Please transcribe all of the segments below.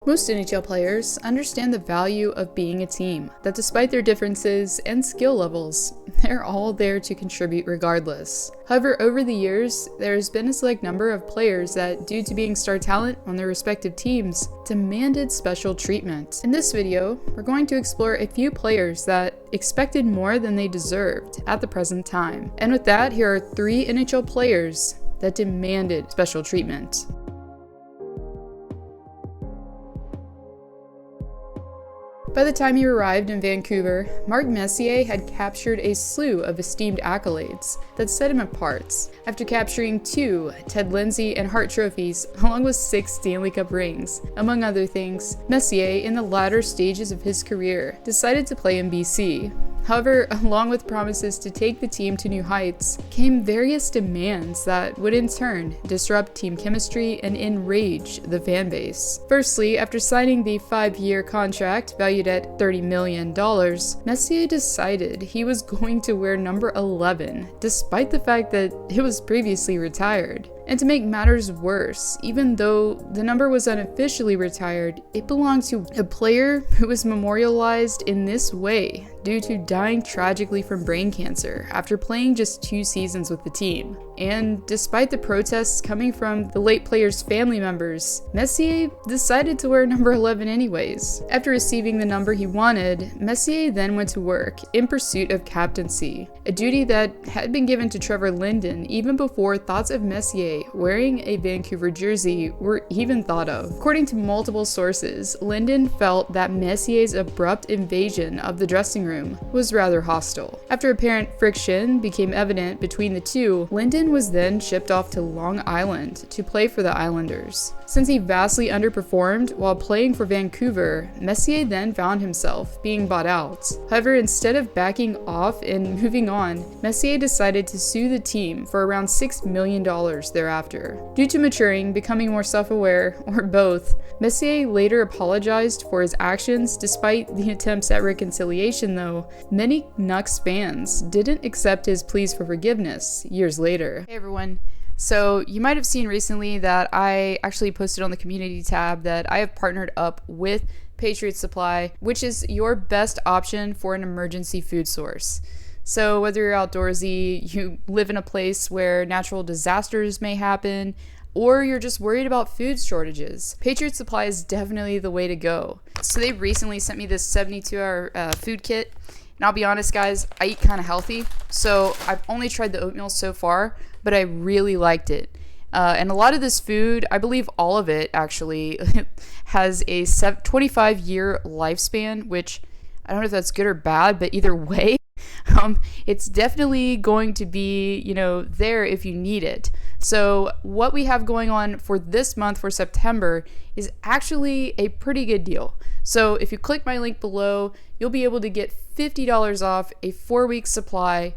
Most NHL players understand the value of being a team, that despite their differences and skill levels, they're all there to contribute regardless. However, over the years, there has been a select number of players that, due to being star talent on their respective teams, demanded special treatment. In this video, we're going to explore a few players that expected more than they deserved at the present time. And with that, here are 3 NHL players that demanded special treatment. By the time he arrived in Vancouver, Mark Messier had captured a slew of esteemed accolades that set him apart. After capturing 2 Ted Lindsay and Hart trophies, along with 6 Stanley Cup rings, among other things, Messier, in the latter stages of his career, decided to play in BC. However, along with promises to take the team to new heights, came various demands that would in turn disrupt team chemistry and enrage the fan base. Firstly, after signing the 5-year contract valued at $30 million, Messier decided he was going to wear number 11, despite the fact that it was previously retired. And to make matters worse, even though the number was unofficially retired, it belonged to a player who was memorialized in this way due to dying tragically from brain cancer after playing just 2 seasons with the team. And despite the protests coming from the late player's family members, Messier decided to wear number 11 anyways. After receiving the number he wanted, Messier then went to work in pursuit of captaincy, a duty that had been given to Trevor Linden even before thoughts of Messier wearing a Vancouver jersey were even thought of. According to multiple sources, Linden felt that Messier's abrupt invasion of the dressing room was rather hostile. After apparent friction became evident between the two, Linden was then shipped off to Long Island to play for the Islanders. Since he vastly underperformed while playing for Vancouver, Messier then found himself being bought out. However, instead of backing off and moving on, Messier decided to sue the team for around $6 million thereafter. Due to maturing, becoming more self-aware, or both, Messier later apologized for his actions. Despite the attempts at reconciliation though, many Nucks fans didn't accept his pleas for forgiveness years later. Hey everyone. So you might have seen recently that I actually posted on the community tab that I have partnered up with Patriot Supply, which is your best option for an emergency food source. So whether you're outdoorsy, you live in a place where natural disasters may happen, or you're just worried about food shortages, Patriot Supply is definitely the way to go. So they recently sent me this 72-hour food kit. And I'll be honest guys, I eat kind of healthy, so I've only tried the oatmeal so far, but I really liked it. And a lot of this food, I believe all of it actually, has a 25-year lifespan, which I don't know if that's good or bad, but either way, it's definitely going to be, there if you need it. So what we have going on for this month, for September, is actually a pretty good deal. So if you click my link below, you'll be able to get $50 off a 4-week supply,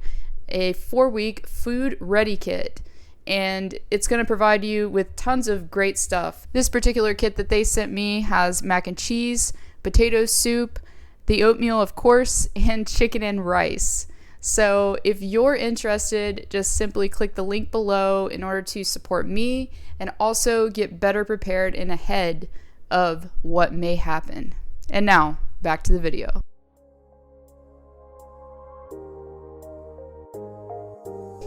a 4-week food ready kit. And it's going to provide you with tons of great stuff. This particular kit that they sent me has mac and cheese, potato soup, the oatmeal of course, and chicken and rice. So if you're interested, just simply click the link below in order to support me and also get better prepared and ahead of what may happen. And now, back to the video.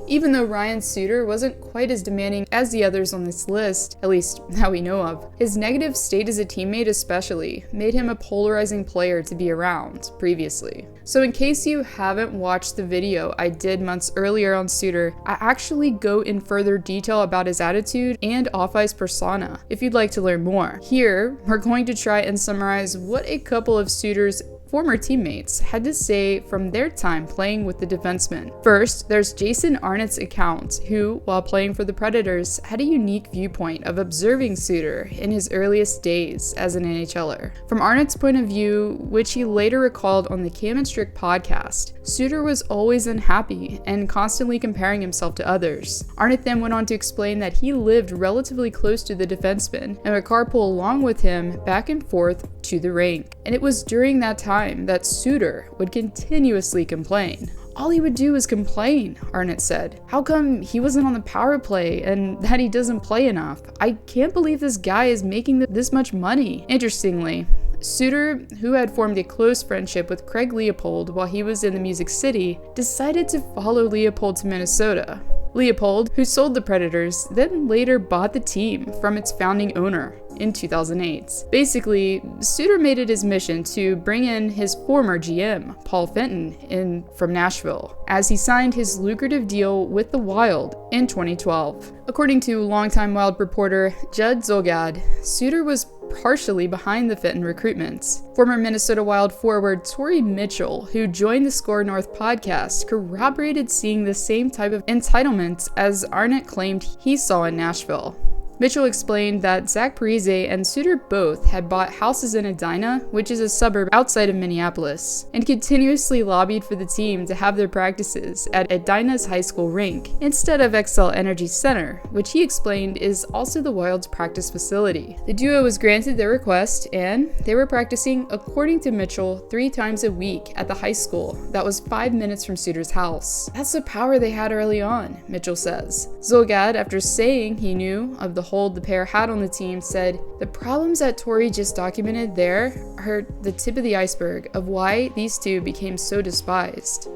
Even though Ryan Suter wasn't quite as demanding as the others on this list, at least that we know of, his negative state as a teammate especially made him a polarizing player to be around previously. So in case you haven't watched the video I did months earlier on Suter, I actually go in further detail about his attitude and off-ice persona if you'd like to learn more. Here, we're going to try and summarize what a couple of Suter's former teammates had to say from their time playing with the defenseman. First, there's Jason Arnott's account, who, while playing for the Predators, had a unique viewpoint of observing Suter in his earliest days as an NHLer. From Arnott's point of view, which he later recalled on the Cam and Strick podcast, Suter was always unhappy and constantly comparing himself to others. Arnott then went on to explain that he lived relatively close to the defenseman and would carpool along with him back and forth to the rink. And it was during that time that Suter would continuously complain. all he would do was complain, Arnott said. How come he wasn't on the power play and that he doesn't play enough? I can't believe this guy is making this much money. Interestingly, Suter, who had formed a close friendship with Craig Leopold while he was in the Music City, decided to follow Leopold to Minnesota. Leopold, who sold the Predators, then later bought the team from its founding owner in 2008. Basically, Suter made it his mission to bring in his former GM, Paul Fenton, in from Nashville, as he signed his lucrative deal with the Wild in 2012. According to longtime Wild reporter Judd Zulgad, Suter was partially behind the Fenton recruitment. Former Minnesota Wild forward Torrey Mitchell, who joined the Score North podcast, corroborated seeing the same type of entitlement as Arnott claimed he saw in Nashville. Mitchell explained that Zach Parise and Suter both had bought houses in Edina, which is a suburb outside of Minneapolis, and continuously lobbied for the team to have their practices at Edina's high school rink instead of Xcel Energy Center, which he explained is also the Wild's practice facility. The duo was granted their request, and they were practicing, according to Mitchell, 3 times a week at the high school that was 5 minutes from Suter's house. That's the power they had early on, Mitchell says. Zulgad, after saying he knew of the hold the pair had on the team, said, "The problems that Torrey just documented there are the tip of the iceberg of why these two became so despised."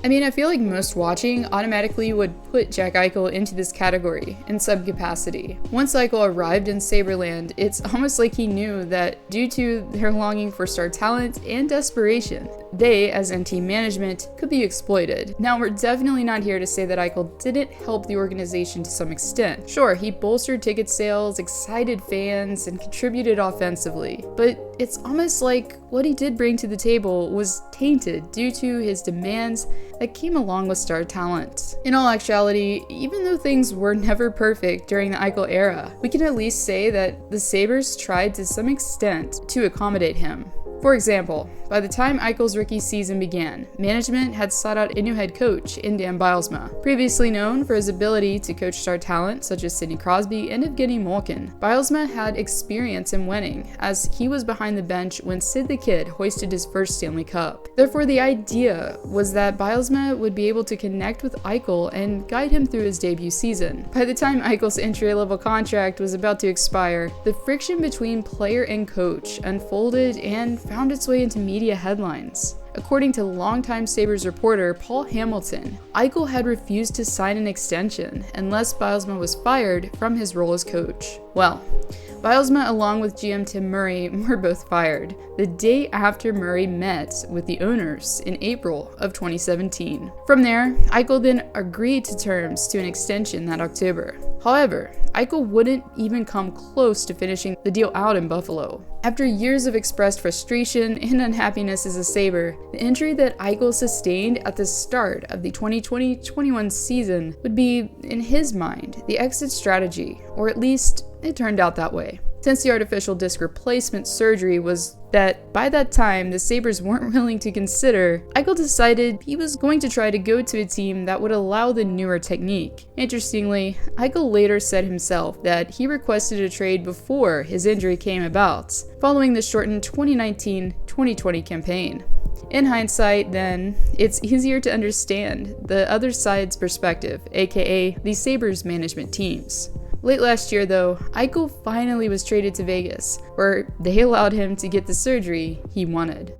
I mean, I feel like most watching automatically would put Jack Eichel into this category in some capacity. Once Eichel arrived in Saberland, it's almost like he knew that due to their longing for star talent and desperation, they, as NT management, could be exploited. Now, we're definitely not here to say that Eichel didn't help the organization to some extent. Sure, he bolstered ticket sales, excited fans, and contributed offensively, but it's almost like what he did bring to the table was tainted due to his demands that came along with star talent. In all actuality, even though things were never perfect during the Eichel era, we can at least say that the Sabres tried to some extent to accommodate him. For example, by the time Eichel's rookie season began, management had sought out a new head coach in Dan Bylsma. Previously known for his ability to coach star talent such as Sidney Crosby and Evgeny Malkin, Bylsma had experience in winning, as he was behind the bench when Sid the Kid hoisted his first Stanley Cup. Therefore, the idea was that Bylsma would be able to connect with Eichel and guide him through his debut season. By the time Eichel's entry-level contract was about to expire, the friction between player and coach unfolded and found its way into media headlines. According to longtime Sabres reporter Paul Hamilton, Eichel had refused to sign an extension unless Bylsma was fired from his role as coach. Well, Bylsma along with GM Tim Murray were both fired the day after Murray met with the owners in April of 2017. From there, Eichel then agreed to terms to an extension that October. However, Eichel wouldn't even come close to finishing the deal out in Buffalo. After years of expressed frustration and unhappiness as a Sabre, the injury that Eichel sustained at the start of the 2020-21 season would be, in his mind, the exit strategy, or at least it turned out that way. Since the artificial disc replacement surgery was that by that time the Sabres weren't willing to consider, Eichel decided he was going to try to go to a team that would allow the newer technique. Interestingly, Eichel later said himself that he requested a trade before his injury came about, following the shortened 2019-2020 campaign. In hindsight, then, it's easier to understand the other side's perspective, aka the Sabres management teams. Late last year, though, Eichel finally was traded to Vegas, where they allowed him to get the surgery he wanted.